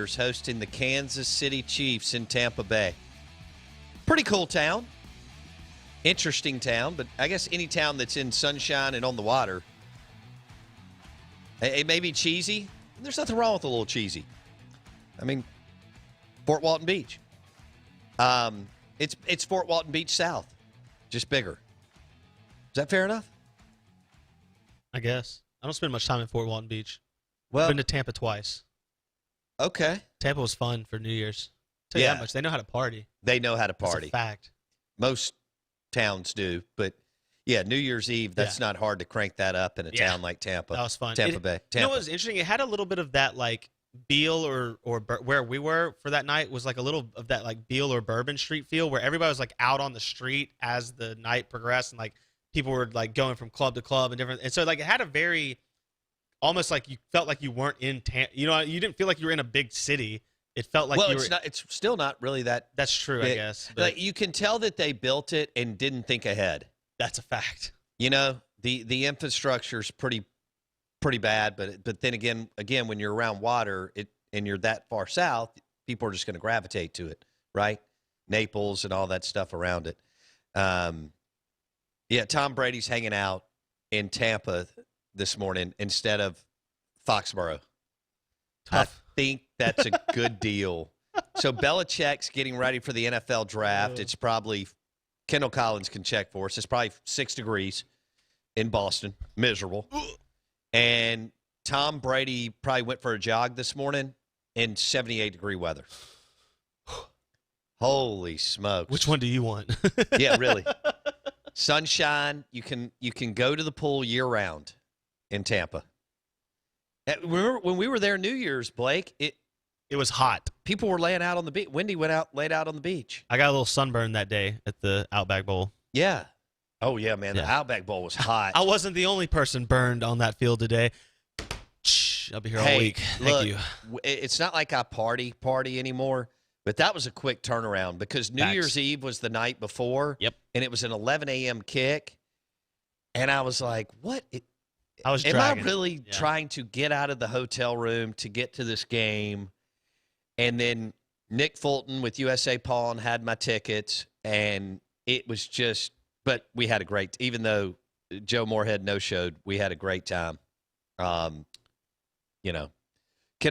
hosting the Kansas City Chiefs in Tampa Bay. Pretty cool town. Interesting town, but I guess any town that's in sunshine and on the water. It may be cheesy. There's nothing wrong with a little cheesy. I mean, Fort Walton Beach. It's Fort Walton Beach South, just bigger. Is that fair enough? I guess. I don't spend much time in Fort Walton Beach. Well, I've been to Tampa twice. Okay. Tampa was fun for New Year's. Tell you that much. They know how to party. They know how to party. That's a fact. Most towns do, but yeah, New Year's Eve, that's not hard to crank that up in a town like Tampa. That was fun. Tampa Bay. You know what was interesting? It had a little bit of that, like, Beale or where we were for that night was like a little of that, like, Beale or Bourbon Street feel where everybody was, like, out on the street as the night progressed and, like, people were, like, going from club to club and different. And so, like, it had a very almost like you felt like you weren't in you didn't feel like you were in a big city. It felt like you were. It's still not really that. That's true, big. I guess. But like, you can tell that they built it and didn't think ahead. That's a fact. You know, the infrastructure's pretty bad, but then again, when you're around water, and you're that far south, people are just going to gravitate to it, right? Naples and all that stuff around it. Tom Brady's hanging out in Tampa this morning instead of Foxborough. Tough. I think that's a good deal. So Belichick's getting ready for the NFL draft. It's probably Kendall Collins can check for us. It's probably 6 degrees in Boston, miserable. And Tom Brady probably went for a jog this morning in 78-degree weather. Holy smokes. Which one do you want? Yeah, really. Sunshine, you can go to the pool year-round in Tampa. Remember when we were there New Year's, Blake, it was hot. People were laying out on the beach. Wendy laid out on the beach. I got a little sunburn that day at the Outback Bowl. Yeah. Oh, yeah, man. The Outback Bowl was hot. I wasn't the only person burned on that field today. I'll be here all week. Thank you. It's not like I party anymore, but that was a quick turnaround because New Year's Eve was the night before. Yep. And it was an 11 a.m. kick. And I was like, what? Am I really trying to get out of the hotel room to get to this game? And then Nick Fulton with USA Pawn had my tickets, and it was just – but we had a great – even though Joe Moorhead no-showed, we had a great time. Kendall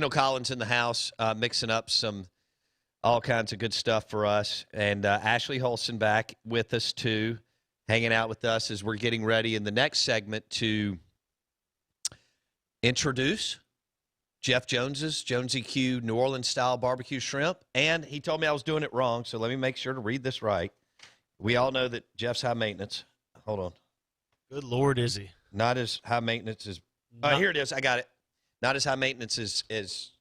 Collins in the house mixing up all kinds of good stuff for us. And Ashley Holson back with us, too, hanging out with us as we're getting ready in the next segment to introduce Jeff Jones's Jonesy Q New Orleans-style barbecue shrimp. And he told me I was doing it wrong, so let me make sure to read this right. We all know that Jeff's high maintenance. Hold on. Good Lord, is he? Not as high maintenance as here it is. I got it. Not as high maintenance as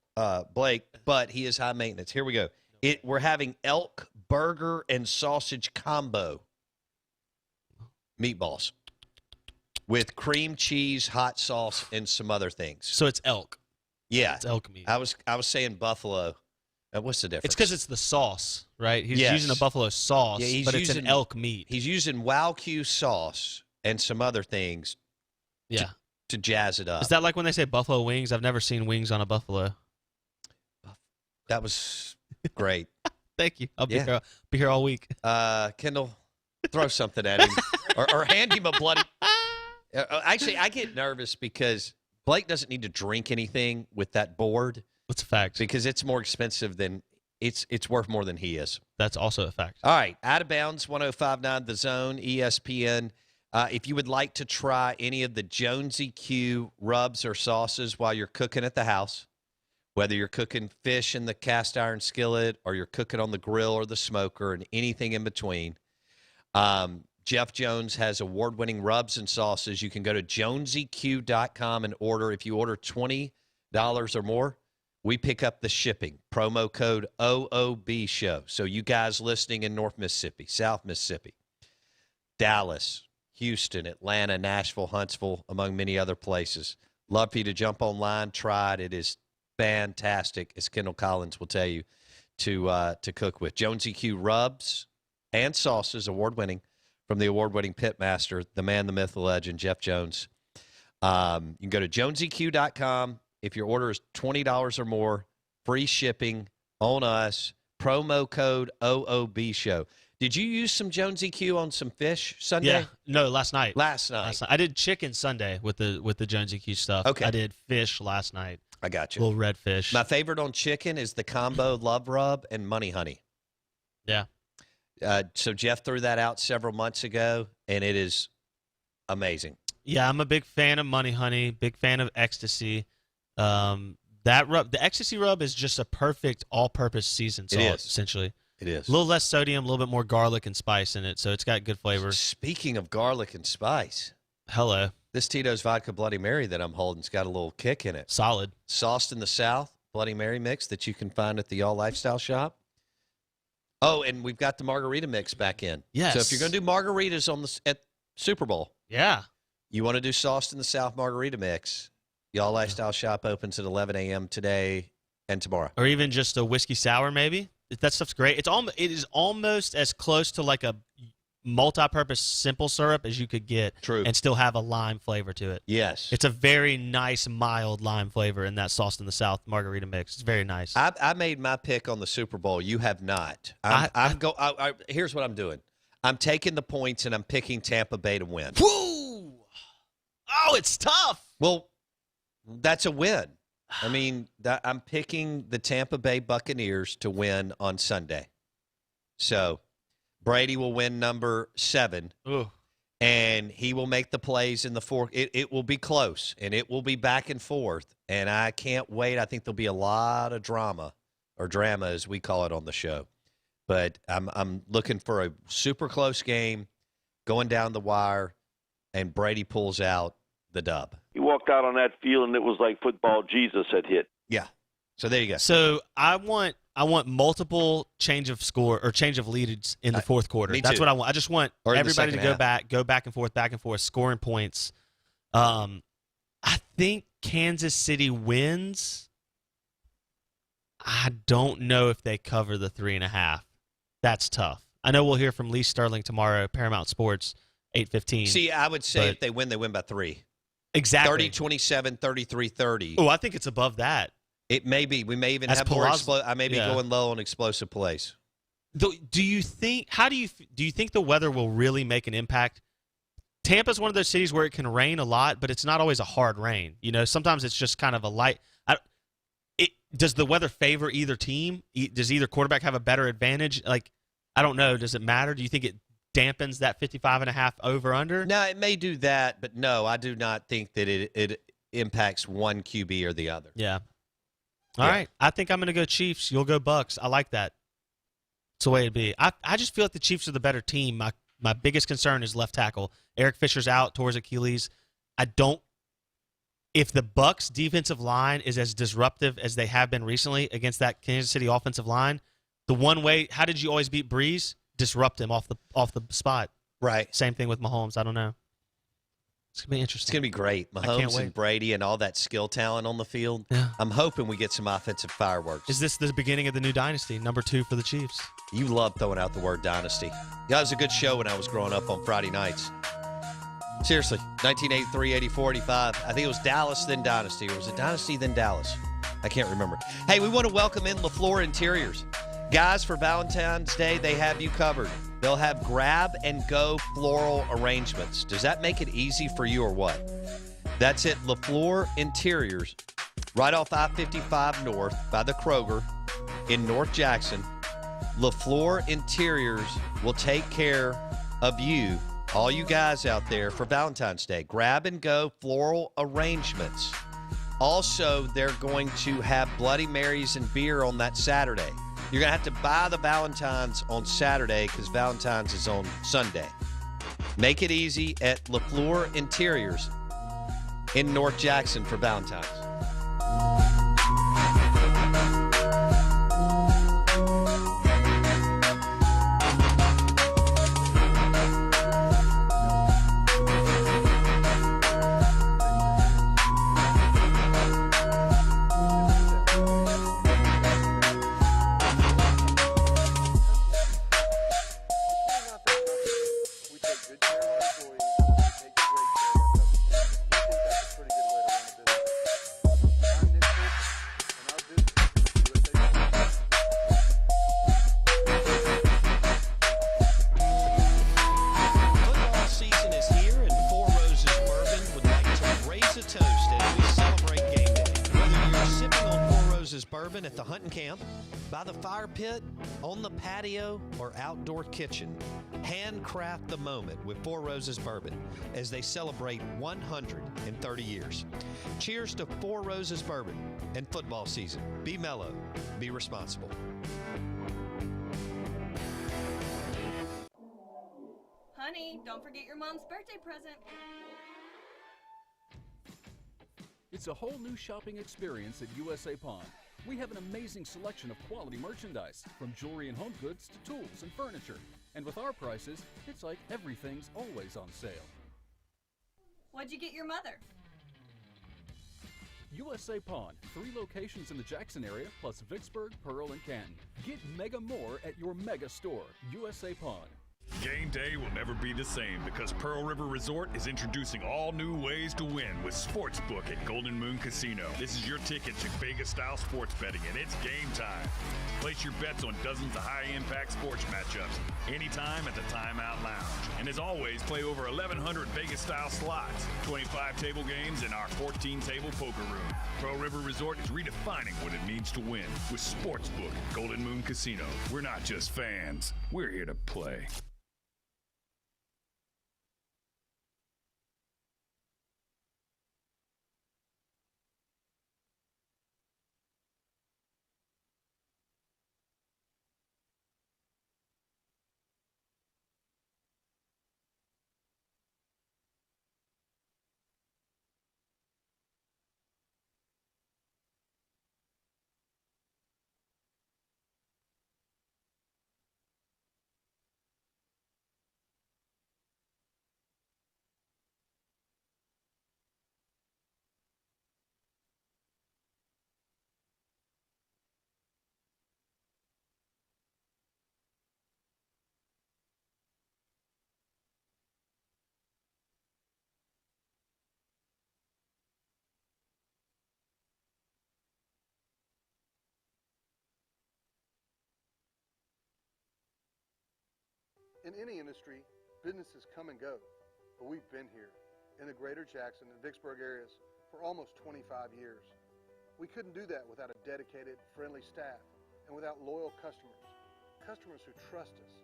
Blake, but he is high maintenance. Here we go. We're having elk burger and sausage combo meatballs with cream cheese, hot sauce, and some other things. So it's elk. Yeah, it's elk meat. I was saying buffalo. What's the difference? It's because it's the sauce, right? He's using a buffalo sauce, but it's an elk meat. He's using Wagyu sauce and some other things. Yeah. To jazz it up. Is that like when they say buffalo wings? I've never seen wings on a buffalo. That was great. Thank you. I'll be here all week. Kendall, throw something at him or hand him a bloody. Actually, I get nervous because Blake doesn't need to drink anything with that board. That's a fact. Because it's more expensive than it's worth more than he is. That's also a fact. All right, Out of Bounds, 105.9 The Zone, ESPN. If you would like to try any of the Jonesy Q rubs or sauces while you're cooking at the house, whether you're cooking fish in the cast iron skillet or you're cooking on the grill or the smoker and anything in between, Jeff Jones has award-winning rubs and sauces. You can go to jonesyq.com and order. If you order $20 or more, we pick up the shipping. Promo code OOB Show. So you guys listening in North Mississippi, South Mississippi, Dallas, Houston, Atlanta, Nashville, Huntsville, among many other places. Love for you to jump online, try it. It is fantastic, as Kendall Collins will tell you, to cook with. Jonesy Q rubs and sauces, award-winning, from the award-winning pitmaster, the man, the myth, the legend, Jeff Jones. You can go to jonesyq.com. If your order is $20 or more, free shipping on us. Promo code OOB Show. Did you use some Jonesy Q on some fish Sunday? Yeah. No, last night. Last night. I did chicken Sunday with the Jonesy Q stuff. Okay. I did fish last night. I got you. Little red fish. My favorite on chicken is the combo Love Rub and Money Honey. Yeah. So Jeff threw that out several months ago, and it is amazing. Yeah, I'm a big fan of Money Honey, big fan of Ecstasy. That rub, the Ecstasy rub, is just a perfect all-purpose seasoned sauce, essentially. It is. A little less sodium, a little bit more garlic and spice in it, so it's got good flavor. Speaking of garlic and spice, Hello. this Tito's Vodka Bloody Mary that I'm holding's got a little kick in it. Solid. Sauced in the South, Bloody Mary mix that you can find at the Yall Lifestyle shop. Oh, and we've got the margarita mix back in. Yes. So if you're going to do margaritas at Super Bowl, Yeah. you want to do sauced in the South margarita mix, Yall Lifestyle shop opens at 11 a.m. today and tomorrow. Or even just a whiskey sour, maybe. That stuff's great. It is almost as close to like a multi-purpose simple syrup as you could get. True. And still have a lime flavor to it. Yes. It's a very nice, mild lime flavor in that Sauced in the South margarita mix. It's very nice. I made my pick on the Super Bowl. You have not. Here's what I'm doing. I'm taking the points, and I'm picking Tampa Bay to win. Woo! Oh, it's tough. Well, that's a win. I mean, I'm picking the Tampa Bay Buccaneers to win on Sunday. So Brady will win number 7, Ooh. and he will make the plays in the fourth. It will be close, and it will be back and forth, and I can't wait. I think there'll be a lot of drama, or drama as we call it on the show. But I'm looking for a super close game, going down the wire, and Brady pulls out the dub. He walked out on that field, and it was like football Jesus had hit. Yeah. So there you go. So I want multiple change of score or change of leads in the fourth quarter. That's what I want. I just want everybody to go back and forth, scoring points. I think Kansas City wins. I don't know if they cover the 3.5. That's tough. I know we'll hear from Lee Sterling tomorrow, Paramount Sports, 8:15. See, I would say if they win by 3. Exactly. 30-27, 33-30. Oh, I think it's above that. It may be. We may even That's have more I may be going low on explosive plays. Do you think? Do you think the weather will really make an impact? Tampa's one of those cities where it can rain a lot, but it's not always a hard rain. You know, sometimes it's just kind of a light. Does the weather favor either team? Does either quarterback have a better advantage? Like, I don't know. Does it matter? Do you think it dampens that 55.5 over under? No, it may do that, but no, I do not think that it impacts one QB or the other. Yeah. All right. I think I'm going to go Chiefs. You'll go Bucks. I like that. It's the way it'd be. I just feel like the Chiefs are the better team. My biggest concern is left tackle. Eric Fisher's out, tore his Achilles. If the Bucks defensive line is as disruptive as they have been recently against that Kansas City offensive line, the one way, how did you always beat Breeze? Disrupt him off the spot. Right. Same thing with Mahomes. I don't know. It's going to be interesting. It's going to be great. Mahomes and Brady and all that skill talent on the field. Yeah. I'm hoping we get some offensive fireworks. Is this the beginning of the new dynasty, number 2 for the Chiefs? You love throwing out the word dynasty. Yeah, it was a good show when I was growing up on Friday nights. Seriously, 1983, 84, 85. I think it was Dallas, then Dynasty. Or was it Dynasty, then Dallas? I can't remember. Hey, we want to welcome in LaFleur Interiors. Guys, for Valentine's Day, they have you covered. They'll have grab-and-go floral arrangements. Does that make it easy for you or what? That's at LaFleur Interiors, right off I-55 North by the Kroger in North Jackson. LaFleur Interiors will take care of you, all you guys out there, for Valentine's Day. Grab-and-go floral arrangements. Also, they're going to have Bloody Marys and beer on that Saturday. You're going to have to buy the Valentine's on Saturday because Valentine's is on Sunday. Make it easy at LaFleur Interiors in North Jackson for Valentine's. the hunting camp, by the fire pit, on the patio, or outdoor kitchen. Handcraft the moment with Four Roses Bourbon as they celebrate 130 years. Cheers to Four Roses Bourbon and football season. Be mellow. Be responsible. Honey, don't forget your mom's birthday present. It's a whole new shopping experience at USA Pawn. We have an amazing selection of quality merchandise, from jewelry and home goods to tools and furniture. And with our prices, it's like everything's always on sale. What'd you get your mother? USA Pawn, 3 locations in the Jackson area, plus Vicksburg, Pearl, and Canton. Get mega more at your mega store, USA Pawn. Game day will never be the same because Pearl River Resort is introducing all new ways to win with Sportsbook at Golden Moon Casino. This is your ticket to Vegas-style sports betting, and it's game time. Place your bets on dozens of high-impact sports matchups anytime at the Timeout Lounge. And as always, play over 1,100 Vegas-style slots, 25 table games, and our 14-table poker room. Pearl River Resort is redefining what it means to win with Sportsbook at Golden Moon Casino. We're not just fans. We're here to play. In any industry, businesses come and go, but we've been here in the greater Jackson and Vicksburg areas for almost 25 years. We couldn't do that without a dedicated, friendly staff and without loyal customers who trust us.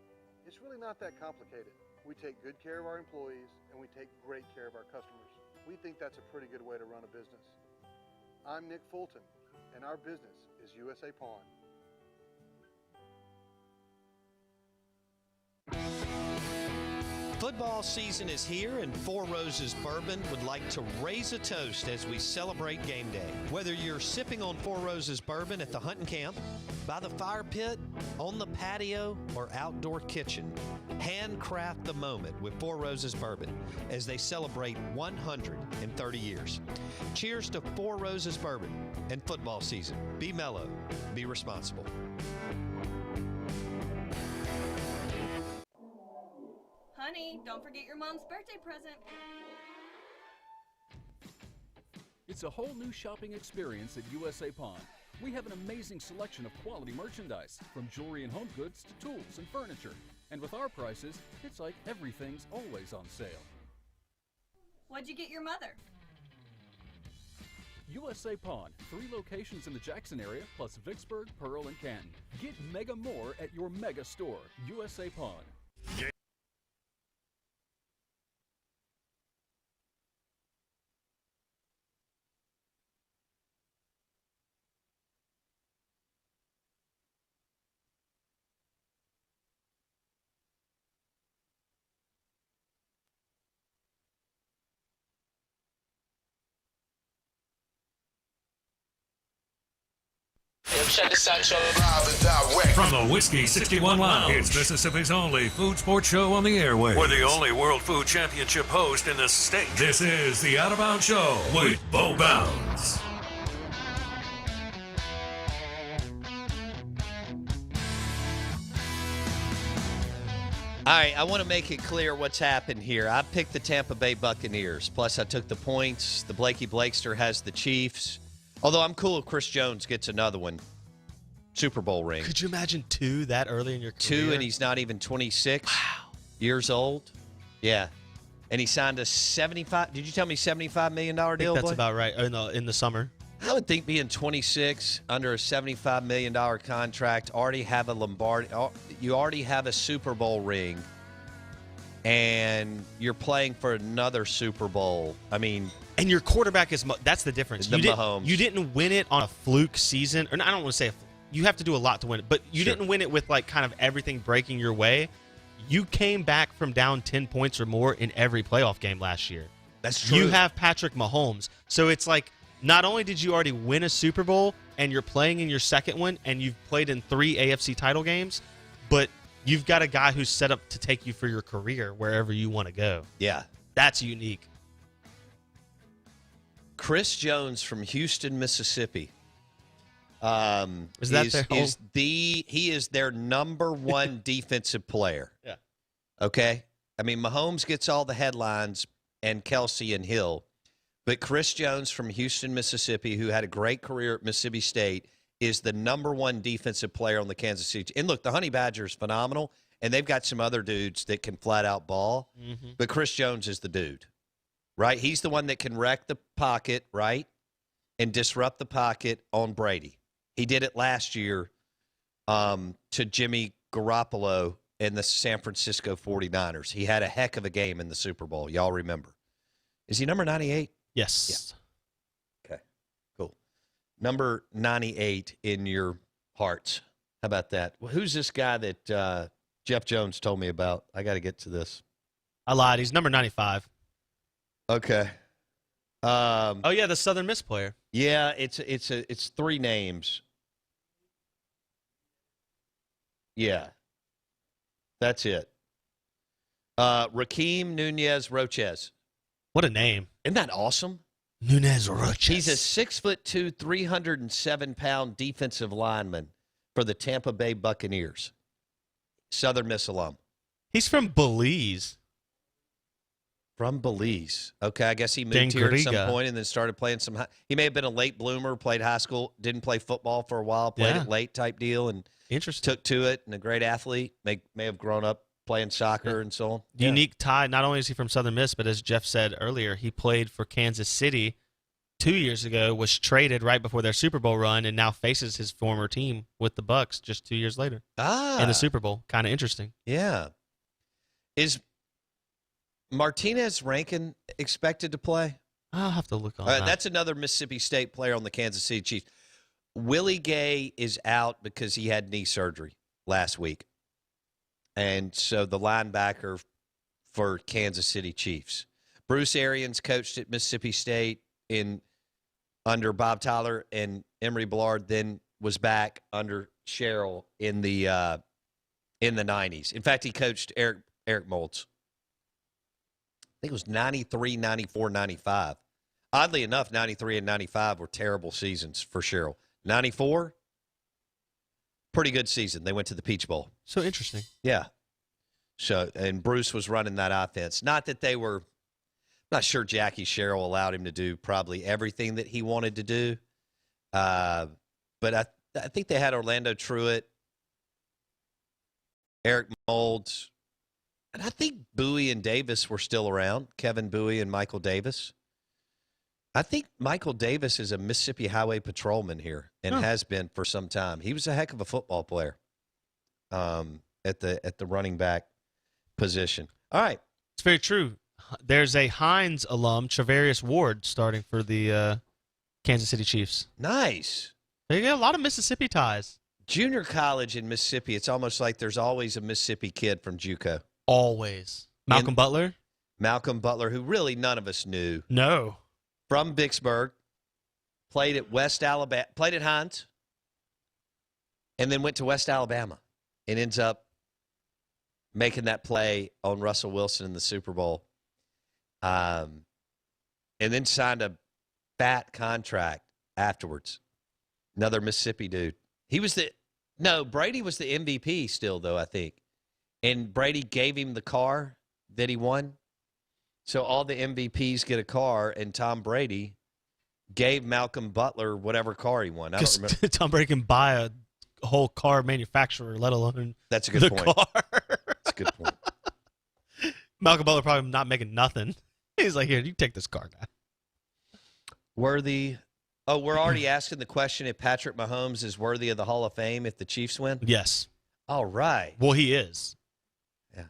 It's really not that complicated. We take good care of our employees and we take great care of our customers. We think that's a pretty good way to run a business. I'm Nick Fulton, and our business is USA Pawn. Football season is here, and Four Roses Bourbon would like to raise a toast as we celebrate game day. Whether you're sipping on Four Roses Bourbon at the hunting camp, by the fire pit, on the patio, or outdoor kitchen, handcraft the moment with Four Roses Bourbon as they celebrate 130 years. Cheers to Four Roses Bourbon and football season. Be mellow. Be responsible. Honey, don't forget your mom's birthday present. It's a whole new shopping experience at USA Pawn. We have an amazing selection of quality merchandise, from jewelry and home goods to tools and furniture. And with our prices, it's like everything's always on sale. What'd you get your mother? USA Pawn, 3 locations in the Jackson area, plus Vicksburg, Pearl, and Canton. Get mega more at your mega store, USA Pawn. From the Whiskey 61 Lounge, it's Mississippi's only food sports show on the airwaves. We're the only World Food Championship host in the state. This is the Out of Bounds Show with Bo Bounds. All right, I want to make it clear what's happened here. I picked the Tampa Bay Buccaneers, plus I took the points. The Blakey Blakester has the Chiefs. Although I'm cool if Chris Jones gets another one. Super Bowl ring. Could you imagine 2 that early in your career? 2, and he's not even 26 years old. Yeah. And he signed a $75 – did you tell me $75 million deal? I think that's about right, in the summer. I would think being 26 under a $75 million contract, already have a Lombardi, you already have a Super Bowl ring, and you're playing for another Super Bowl. I mean, and your quarterback is that's the difference. Mahomes. You didn't win it on a fluke season, or I don't want to say you have to do a lot to win it, but you didn't win it with like kind of everything breaking your way. You came back from down 10 points or more in every playoff game last year. That's true. You have Patrick Mahomes, so it's like not only did you already win a Super Bowl, and you're playing in your second one, and you've played in 3 AFC title games, but you've got a guy who's set up to take you for your career wherever you want to go. Yeah. That's unique. Chris Jones from Houston, Mississippi. Is that their home? He is their number one defensive player. Yeah. Okay? I mean, Mahomes gets all the headlines and Kelsey and Hill. But Chris Jones from Houston, Mississippi, who had a great career at Mississippi State, is the number one defensive player on the Kansas City. And look, the Honey Badger is phenomenal, and they've got some other dudes that can flat out ball. Mm-hmm. But Chris Jones is the dude, right? He's the one that can wreck the pocket, right, and disrupt the pocket on Brady. He did it last year to Jimmy Garoppolo and the San Francisco 49ers. He had a heck of a game in the Super Bowl. Y'all remember. Is he number 98? Yes. Yeah. Okay, cool. Number 98 in your hearts. How about that? Well, who's this guy that Jeff Jones told me about? I got to get to this. I lied. He's number 95. Okay. Oh, yeah, the Southern Miss player. Yeah, it's 3 names. Yeah. That's it. Rakeem Nunez Roches. What a name. Isn't that awesome? Nunez Roches. He's a 6'2", 307-pound defensive lineman for the Tampa Bay Buccaneers. Southern Miss alum. He's from Belize. From Belize. Okay, I guess he moved here at some point and then started playing some he may have been a late bloomer, played high school, didn't play football for a while, played it late type deal, and interesting. Took to it, and a great athlete. May have grown up playing soccer and so on. Unique tie. Not only is he from Southern Miss, but as Jeff said earlier, he played for Kansas City 2 years ago, was traded right before their Super Bowl run, and now faces his former team with the Bucs just 2 years later in the Super Bowl. Kind of interesting. Yeah. Is Martinez Rankin expected to play? I'll have to look on that. That's another Mississippi State player on the Kansas City Chiefs. Willie Gay is out because he had knee surgery last week. And so the linebacker for Kansas City Chiefs. Bruce Arians coached at Mississippi State under Bob Tyler and Emory Bellard, then was back under Sherrill in the 90s. In fact, he coached Eric Moulds. I think it was 93, 94, 95. Oddly enough, 93 and 95 were terrible seasons for Sherrill. 94, pretty good season. They went to the Peach Bowl. So interesting. Yeah. So, and Bruce was running that offense. Not that they were, I'm not sure Jackie Sherrill allowed him to do probably everything that he wanted to do. But I think they had Orlando Truitt, Eric Moulds, and I think Bowie and Davis were still around, Kevin Bowie and Michael Davis. I think Michael Davis is a Mississippi Highway patrolman here and has been for some time. He was a heck of a football player at the running back position. All right. It's very true. There's a Hines alum, Travarius Ward, starting for the Kansas City Chiefs. Nice. They got a lot of Mississippi ties. Junior college in Mississippi, it's almost like there's always a Mississippi kid from JUCO. Always. Malcolm Butler? Malcolm Butler, who really none of us knew. No. From Vicksburg, played at West Alabama, played at Hines, and then went to West Alabama and ends up making that play on Russell Wilson in the Super Bowl. And then signed a fat contract afterwards. Another Mississippi dude. Brady was the MVP still, though, I think. And Brady gave him the car that he won. So all the MVPs get a car, and Tom Brady gave Malcolm Butler whatever car he won. I don't remember. Tom Brady can buy a whole car manufacturer, let alone That's a good point. car. That's a good point. Malcolm Butler probably not making nothing. He's like, here, you take this car, guy. Worthy Oh, we're already asking the question if Patrick Mahomes is worthy of the Hall of Fame if the Chiefs win? Yes. All right. Well, he is. Yeah.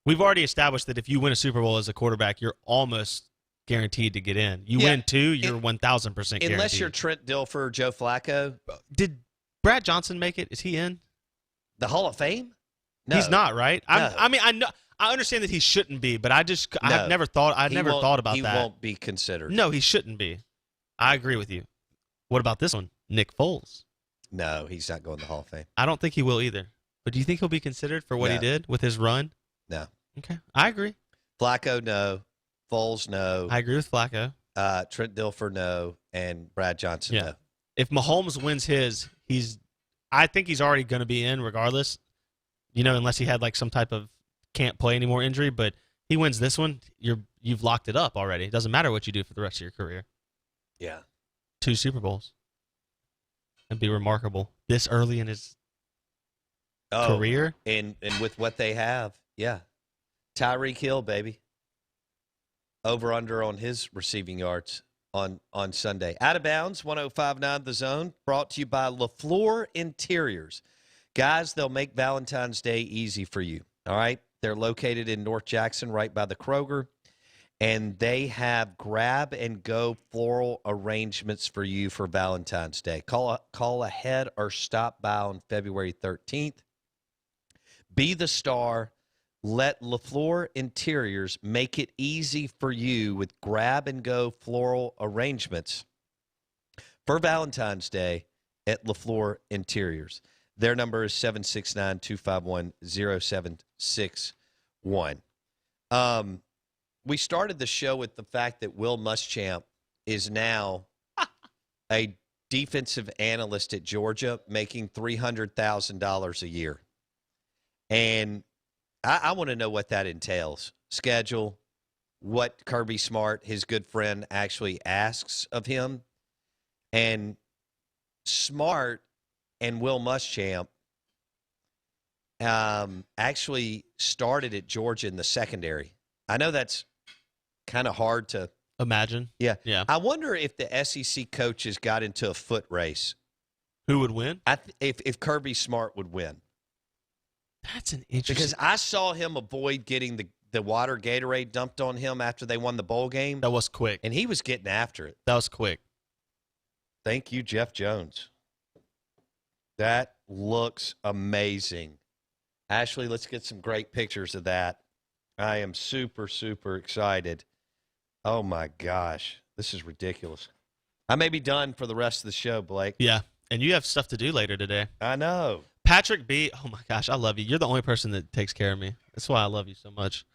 We've already established that if you win a Super Bowl as a quarterback, you're almost guaranteed to get in. You win 2, you're 1,000% guaranteed. Unless you're Trent Dilfer or Joe Flacco. Did Brad Johnson make it? Is he in? The Hall of Fame? No. He's not, right? No. I mean, I know. I understand that he shouldn't be, but I've never thought about that. He won't be considered. No, he shouldn't be. I agree with you. What about this one? Nick Foles. No, he's not going to the Hall of Fame. I don't think he will either. But do you think he'll be considered for what he did with his run? No. Okay. I agree. Flacco, no. Foles, no. I agree with Flacco. Trent Dilfer, no. And Brad Johnson, no. If Mahomes wins his, I think he's already going to be in regardless, unless he had like some type of can't play anymore injury. But he wins this one, you've locked it up already. It doesn't matter what you do for the rest of your career. Yeah. 2 Super Bowls. That'd be remarkable. This early in his career. And with what they have, yeah. Tyreek Hill, baby. Over under on his receiving yards on Sunday. Out of bounds, 105.9 The Zone, brought to you by LaFleur Interiors. Guys, they'll make Valentine's Day easy for you, all right? They're located in North Jackson, right by the Kroger, and they have grab-and-go floral arrangements for you for Valentine's Day. Call ahead or stop by on February 13th. Be the star. Let LaFleur Interiors make it easy for you with grab-and-go floral arrangements for Valentine's Day at LaFleur Interiors. Their number is 769-251-0761. We started the show with the fact that Will Muschamp is now a defensive analyst at Georgia making $300,000 a year. And I want to know what that entails. Schedule, what Kirby Smart, his good friend, actually asks of him. And Smart and Will Muschamp actually started at Georgia in the secondary. I know that's kind of hard to imagine. Yeah. I wonder if the SEC coaches got into a foot race. Who would win? If Kirby Smart would win. That's an interesting. Because I saw him avoid getting the water Gatorade dumped on him after they won the bowl game. That was quick. And he was getting after it. That was quick. Thank you, Jeff Jones. That looks amazing. Ashley, let's get some great pictures of that. I am super, super excited. Oh, my gosh. This is ridiculous. I may be done for the rest of the show, Blake. Yeah, and you have stuff to do later today. I know. Patrick B. Oh, my gosh, I love you. You're the only person that takes care of me. That's why I love you so much.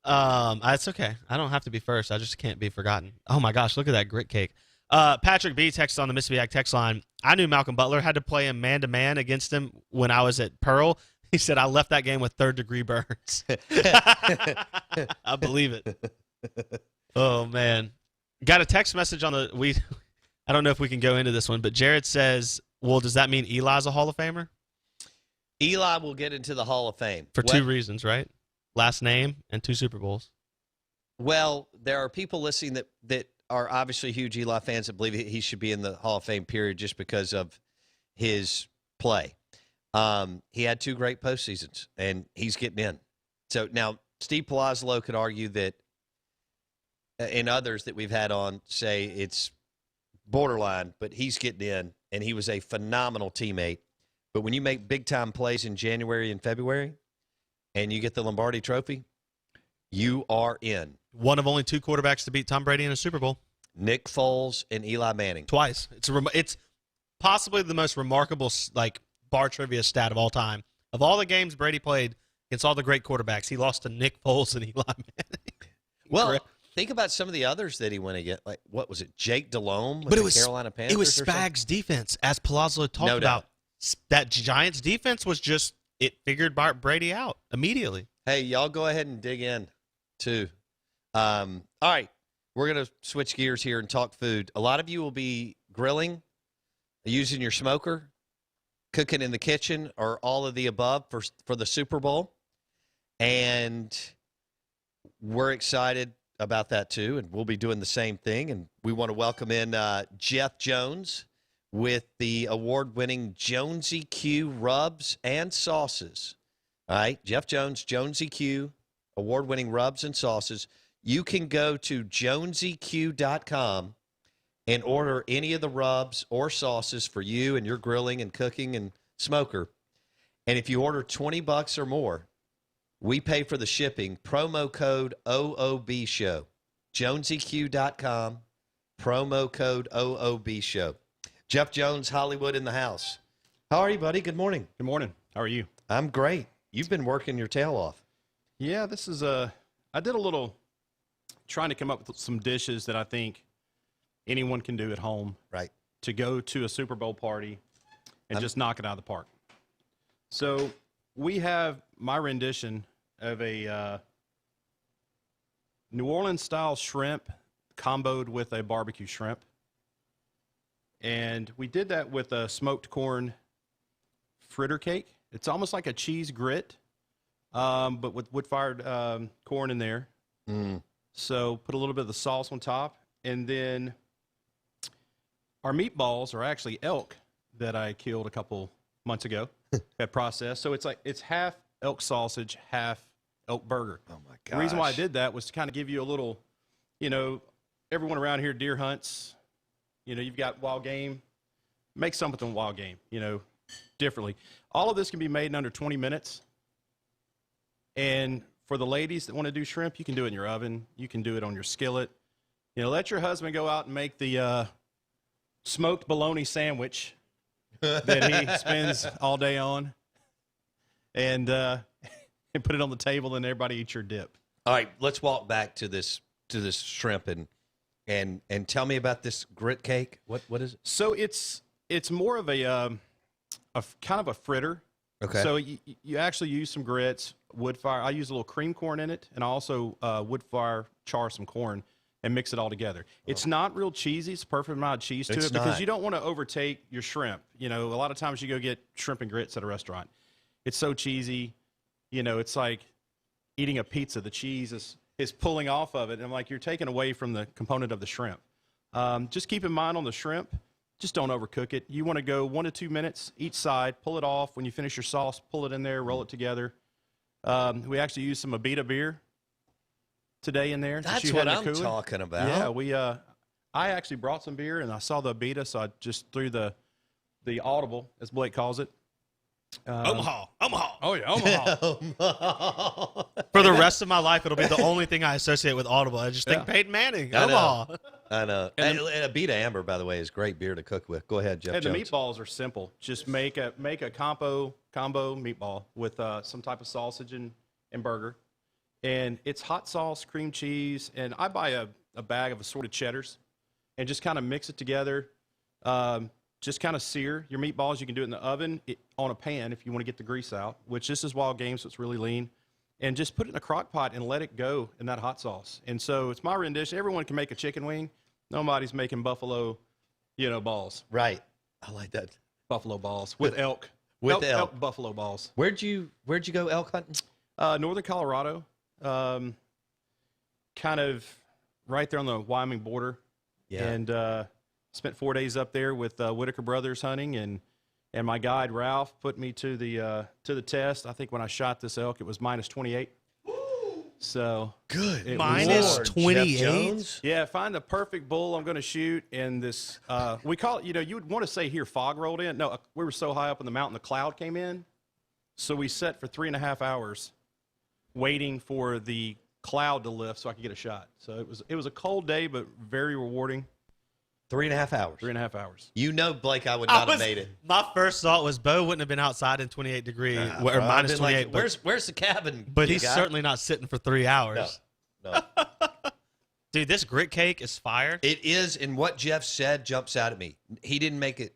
It's okay. I don't have to be first. I just can't be forgotten. Oh, my gosh, look at that grit cake. Patrick B. texted on the Mississippi Ag text line, I knew Malcolm Butler had to play him man-to-man against him when I was at Pearl. He said, I left that game with third-degree burns. I believe it. Oh, man. Got a text message on I don't know if we can go into this one, but Jared says, well, does that mean Eli's a Hall of Famer? Eli will get into the Hall of Fame. For 2 reasons, right? Last name and 2 Super Bowls. Well, there are people listening that are obviously huge Eli fans that believe he should be in the Hall of Fame, period, just because of his play. He had 2 great postseasons, and he's getting in. So now Steve Palazzolo could argue that, and others that we've had on say it's borderline, but he's getting in, and he was a phenomenal teammate. But when you make big-time plays in January and February and you get the Lombardi Trophy, you are in. One of only 2 quarterbacks to beat Tom Brady in a Super Bowl. Nick Foles and Eli Manning. Twice. It's possibly the most remarkable bar trivia stat of all time. Of all the games Brady played against all the great quarterbacks, he lost to Nick Foles and Eli Manning. Well, think about some of the others that he went against. Like, what was it, Jake Delhomme with but the Carolina Panthers? It was Spags' defense, as Palazzolo talked about. That Giants defense was just, it figured Brady out immediately. Hey, y'all go ahead and dig in, too. All right, we're going to switch gears here and talk food. A lot of you will be grilling, using your smoker, cooking in the kitchen, or all of the above for the Super Bowl. And we're excited about that too, and we'll be doing the same thing. And we want to welcome in Jeff Jones with the award-winning Jonesy Q rubs and sauces. All right, Jeff Jones, Jonesy Q, award-winning rubs and sauces. You can go to jonesyq.com and order any of the rubs or sauces for you and your grilling and cooking and smoker. And if you order $20 or more, we pay for the shipping. Promo code OOB Show. jonesyq.com, promo code OOB Show. Jeff Jones, Hollywood in the house. How are you, buddy? Good morning. Good morning. How are you? I'm great. You've been working your tail off. Yeah, this is I did a little trying to come up with some dishes that I think anyone can do at home. Right. To go to a Super Bowl party and just knock it out of the park. So we have my rendition of a New Orleans style shrimp comboed with a barbecue shrimp. And we did that with a smoked corn fritter cake. It's almost like a cheese grit, but with wood-fired corn in there. So put a little bit of the sauce on top. And then our meatballs are actually elk that I killed a couple months ago, had processed. So it's half elk sausage, half elk burger. Oh, my gosh. The reason why I did that was to kind of give you a little, everyone around here deer hunts. You've got wild game. Make something wild game, differently. All of this can be made in under 20 minutes. And for the ladies that want to do shrimp, you can do it in your oven. You can do it on your skillet. Let your husband go out and make the smoked bologna sandwich that he spends all day on, and put it on the table, and everybody eats your dip. All right, let's walk back to this shrimp and tell me about this grit cake. What is it? So it's more of a kind of a fritter. Okay. So you actually use some grits, wood fire. I use a little cream corn in it, and also wood fire char some corn and mix it all together. It's not real cheesy. It's a perfect amount of cheese to it because you don't want to overtake your shrimp. A lot of times you go get shrimp and grits at a restaurant. It's so cheesy. It's like eating a pizza. The cheese is pulling off of it, and you're taking away from the component of the shrimp. Just keep in mind on the shrimp, just don't overcook it. You want to go 1 to 2 minutes each side, pull it off. When you finish your sauce, pull it in there, roll it together. We actually use some Abita beer today in there. That's what I'm talking about. Yeah, I actually brought some beer, and I saw the Abita, so I just threw the Audible, as Blake calls it. Omaha. Oh, yeah, Omaha. For the rest of my life, it'll be the only thing I associate with Audible. I just think Peyton Manning, Omaha. I know. And Abita Amber, by the way, is great beer to cook with. Go ahead, Jeff Jones. The meatballs are simple. Just make a combo meatball with some type of sausage and burger. And it's hot sauce, cream cheese, and I buy a bag of assorted cheddars and just kind of mix it together. Just kind of sear your meatballs. You can do it in the oven on a pan if you want to get the grease out, which this is wild game, so it's really lean. And just put it in a crock pot and let it go in that hot sauce. And so it's my rendition. Everyone can make a chicken wing. Nobody's making buffalo, balls. Right. I like that. Buffalo balls with elk. With elk buffalo balls. Where'd you go elk hunting? Northern Colorado. Kind of right there on the Wyoming border. Yeah. And spent 4 days up there with Whitaker Brothers hunting, and my guide Ralph put me to the test. I think when I shot this elk, it was -28. So good. Minus 28. Yeah, find the perfect bull I'm going to shoot, and this we call it. You would want to say here fog rolled in. No, we were so high up in the mountain, the cloud came in. So we sat for 3.5 hours, waiting for the cloud to lift so I could get a shot. So it was a cold day, but very rewarding. 3.5 hours. 3.5 hours. Blake, I would not have made it. My first thought was Bo wouldn't have been outside in 28 degrees or minus 28. Like, where's the cabin? But he's certainly not sitting for 3 hours. No. Dude, this grit cake is fire. It is, and what Jeff said jumps out at me. He didn't make it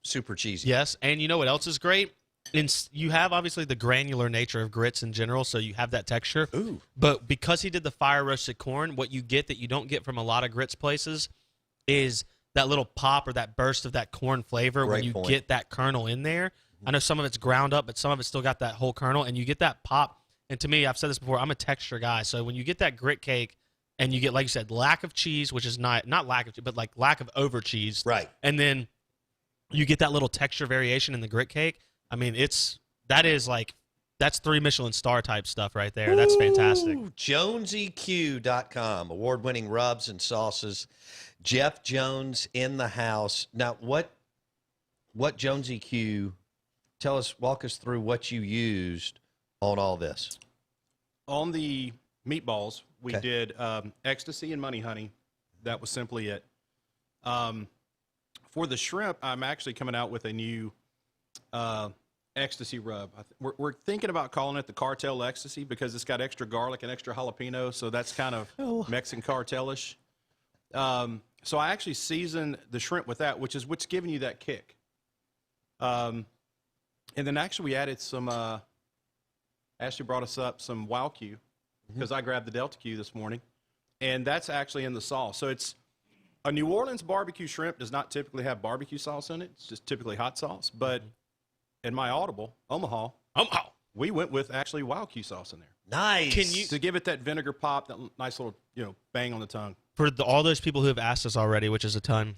super cheesy. Yes, and you know what else is great? You have obviously the granular nature of grits in general, so you have that texture. Ooh. But because he did the fire roasted corn, what you get that you don't get from a lot of grits places is that little pop or that burst of that corn flavor when you get that kernel in there. I know some of it's ground up, but some of it's still got that whole kernel, and you get that pop. And to me, I've said this before, I'm a texture guy. So when you get that grit cake and you get, like you said, lack of cheese, which is not lack of cheese, but like lack of over cheese. Right. And then you get that little texture variation in the grit cake. I mean, that's 3 Michelin star type stuff right there. That's fantastic. JonesyQ.com, award-winning rubs and sauces. Jeff Jones in the house. Now, what Jonesy Q? Walk us through what you used on all this. On the meatballs, we did ecstasy and money honey. That was simply it. For the shrimp, I'm actually coming out with a new ecstasy rub. We're thinking about calling it the cartel ecstasy because it's got extra garlic and extra jalapeno, so that's kind of Mexican cartelish. So I actually seasoned the shrimp with that, which is what's giving you that kick. And then actually we added some, Ashley brought us up some Yall Q because I grabbed the Delta Q this morning, and that's actually in the sauce. So it's a New Orleans barbecue shrimp does not typically have barbecue sauce in it. It's just typically hot sauce. But in my Omaha, we went with actually Yall Q sauce in there. Nice. To give it that vinegar pop, that nice little, bang on the tongue. For all those people who have asked us already, which is a ton,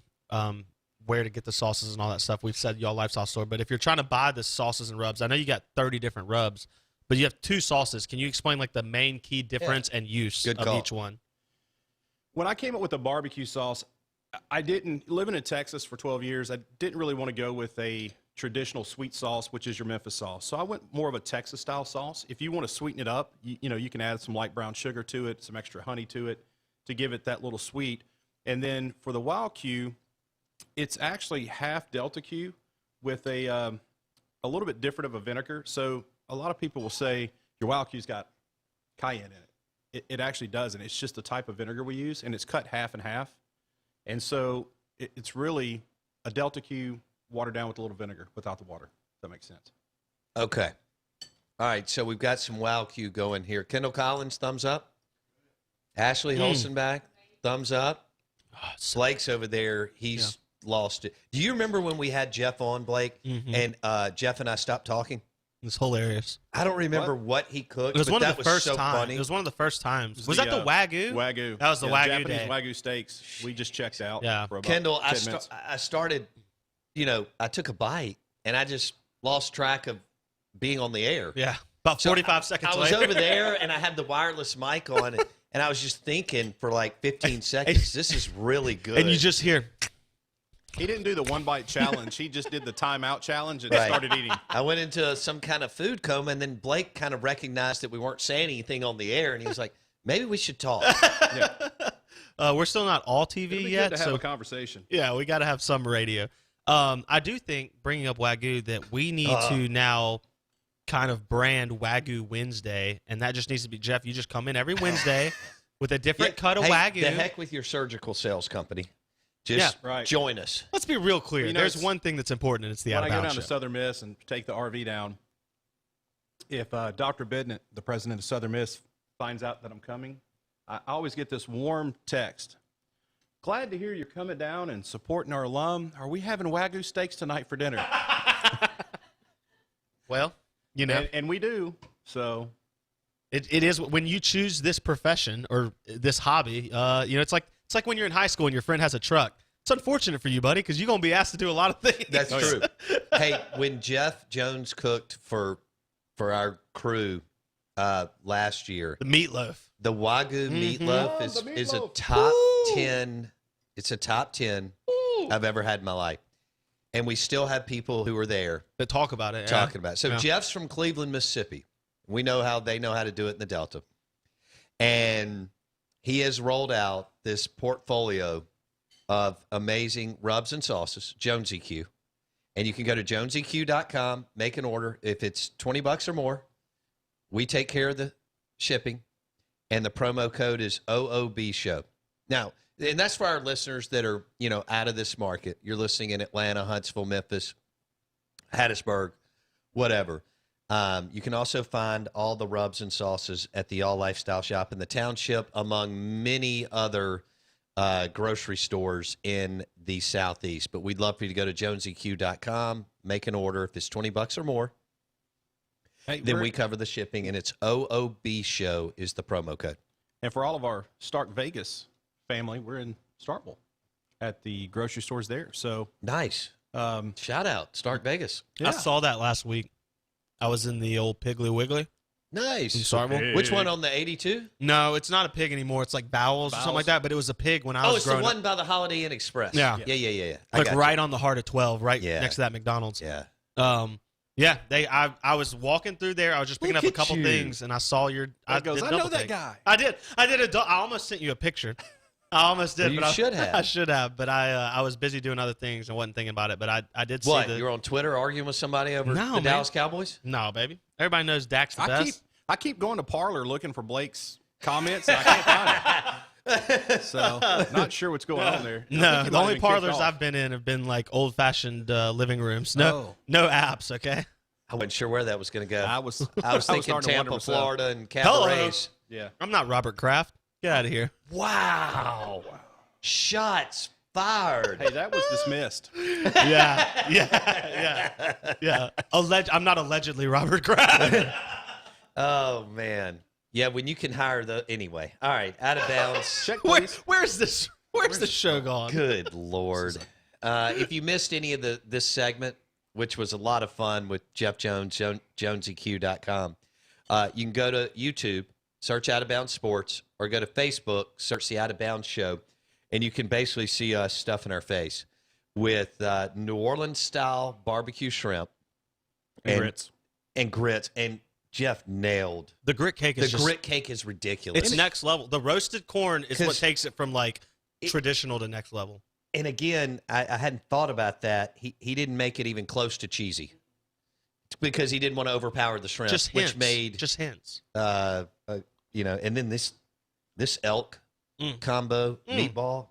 where to get the sauces and all that stuff, we've said Yall Lifestyle store. But if you're trying to buy the sauces and rubs, I know you got 30 different rubs, but you have 2 sauces. Can you explain like the main key difference and use of each one? When I came up with the barbecue sauce, living in Texas for 12 years, I didn't really want to go with a traditional sweet sauce, which is your Memphis sauce. So I went more of a Texas style sauce. If you want to sweeten it up, you can add some light brown sugar to it, some extra honey to it to give it that little sweet. And then for the Yall Q, it's actually half Delta Q with a little bit different of a vinegar. So a lot of people will say your Yall Q's got cayenne in it. It actually doesn't. It's just the type of vinegar we use, and it's cut half and half. And so it's really a Delta Q watered down with a little vinegar without the water. If that makes sense. Okay. All right, so we've got some Yall Q going here. Kendall Collins, thumbs up. Ashley Holzenbach, thumbs up. Blake's over there. He's lost it. Do you remember when we had Jeff on, Blake, and Jeff and I stopped talking? It was hilarious. I don't remember what he cooked. It was one of the first so times. funny. It was one of the first times. Was that the Wagyu? Wagyu. That was the Wagyu Japanese day. Wagyu steaks. We just checked out. Yeah. For about Kendall, 10 minutes. I started, I took a bite, and I just lost track of being on the air. Yeah. About 45 seconds later. I was over there, and I had the wireless mic on, and I was just thinking for like 15 seconds, this is really good. And you just hear. He didn't do the one bite challenge. He just did the timeout challenge and started eating. I went into some kind of food coma, and then Blake kind of recognized that we weren't saying anything on the air, and he was like, maybe we should talk. We're still not all TV yet. Good to have a conversation. Yeah, we got to have some radio. I do think, bringing up Wagyu, that we need to now kind of brand Wagyu Wednesday, and that just needs to be, Jeff, you just come in every Wednesday with a different cut of Wagyu. The heck with your surgical sales company. Just join us. Let's be real clear. There's one thing that's important, and it's the Out of Bounds When I go down show. to Southern Miss and take the RV down, if Dr. Bidnett, the president of Southern Miss, finds out that I'm coming, I always get this warm text. Glad to hear you're coming down and supporting our alum. Are we having Wagyu steaks tonight for dinner? Well, and we do. So it is when you choose this profession or this hobby. It's like when you're in high school and your friend has a truck. It's unfortunate for you, buddy, because you're gonna be asked to do a lot of things. That's true. Hey, when Jeff Jones cooked for our crew last year, the meatloaf, the Wagyu meatloaf is a top 10. It's a top 10 I've ever had in my life. And we still have people who are there that talk about it. Talking about it. So Jeff's from Cleveland, Mississippi. We know how they know how to do it in the Delta. And he has rolled out this portfolio of amazing rubs and sauces, Jonesy Q. And you can go to jonesyq.com, make an order. If it's $20 or more, we take care of the shipping. And the promo code is OOB Show. Now, and that's for our listeners that are, out of this market. You're listening in Atlanta, Huntsville, Memphis, Hattiesburg, whatever. You can also find all the rubs and sauces at the Yall Lifestyle shop in the township, among many other grocery stores in the Southeast. But we'd love for you to go to jonesyq.com, make an order. If it's $20 or more, then we cover the shipping, and it's OOB Show is the promo code. And for all of our Stark Vegas family, we're in Starkville at the grocery stores there. So nice. Shout out, Stark Vegas. Yeah. I saw that last week. I was in the old Piggly Wiggly. Nice. In Starkville. Which one on the 82? No, it's not a pig anymore. It's like Bowels or something like that, but it was a pig when I was it's growing the one up. by the Holiday Inn Express. Yeah. Yeah. Like right on the heart of 12, right next to that McDonald's. Yeah. Yeah, I was walking through there. I was just picking Look up a at couple you. things, and I saw your. I know that guy. I did. I almost sent you a picture. I almost did. Well, but you should have. I should have, but I was busy doing other things and wasn't thinking about it. But I did see What? the. You were on Twitter arguing with somebody over the Dallas Cowboys? No, baby. Everybody knows Dak's the best. I keep going to Parlor looking for Blake's comments. And I can't find it. So not sure what's going on there. No, the only parlors I've been in have been like old-fashioned living rooms. No apps. Okay. I wasn't sure where that was going to go. I was thinking starting to wonder Tampa, myself. Florida, and cabarets. Yeah. I'm not Robert Kraft. Get out of here. Wow. Shots fired. Hey, that was dismissed. Yeah. I'm not allegedly Robert Kraft. Oh, man. Yeah, when you can hire anyway. All right, out of bounds. Check, please. Where's the show gone? Good Lord. If you missed any of this segment, which was a lot of fun with Jeff Jones, JonesyQ.com, you can go to YouTube, search Out of Bounds Sports, or go to Facebook, search the Out of Bounds Show, and you can basically see us stuffing our face with New Orleans-style barbecue shrimp. And grits. And Jeff nailed. The grit cake is grit cake is ridiculous. It's next level. The roasted corn is what takes it from like traditional to next level. And again, I hadn't thought about that. He didn't make it even close to cheesy because he didn't want to overpower the shrimp, which made just hints. And then this elk combo meatball,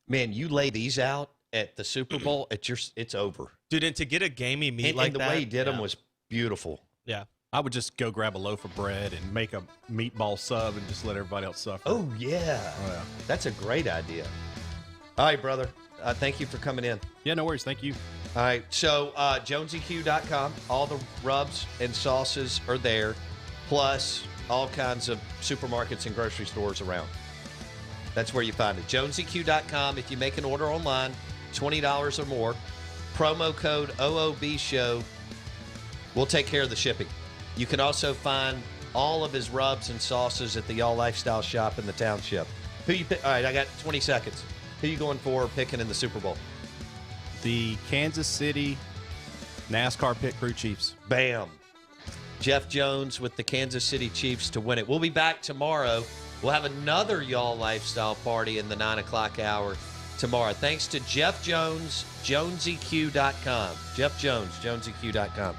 man, you lay these out at the Super Bowl, it's over, dude. And to get a gamey meat and like the that, way he did them was beautiful. Yeah. I would just go grab a loaf of bread and make a meatball sub and just let everybody else suffer. Oh, yeah. That's a great idea. All right, brother. Thank you for coming in. Yeah, no worries. Thank you. All right. So, JonesyQ.com, all the rubs and sauces are there, plus all kinds of supermarkets and grocery stores around. That's where you find it. JonesyQ.com. If you make an order online, $20 or more, promo code OOBShow, we'll take care of the shipping. You can also find all of his rubs and sauces at the Yall Lifestyle shop in the township. Who you pick? All right, I got 20 seconds. Who you going for picking in the Super Bowl? The Kansas City NASCAR Pit Crew Chiefs. Bam. Jeff Jones with the Kansas City Chiefs to win it. We'll be back tomorrow. We'll have another Yall Lifestyle party in the 9 o'clock hour tomorrow. Thanks to Jeff Jones, JonesyQ.com. Jeff Jones, JonesyQ.com.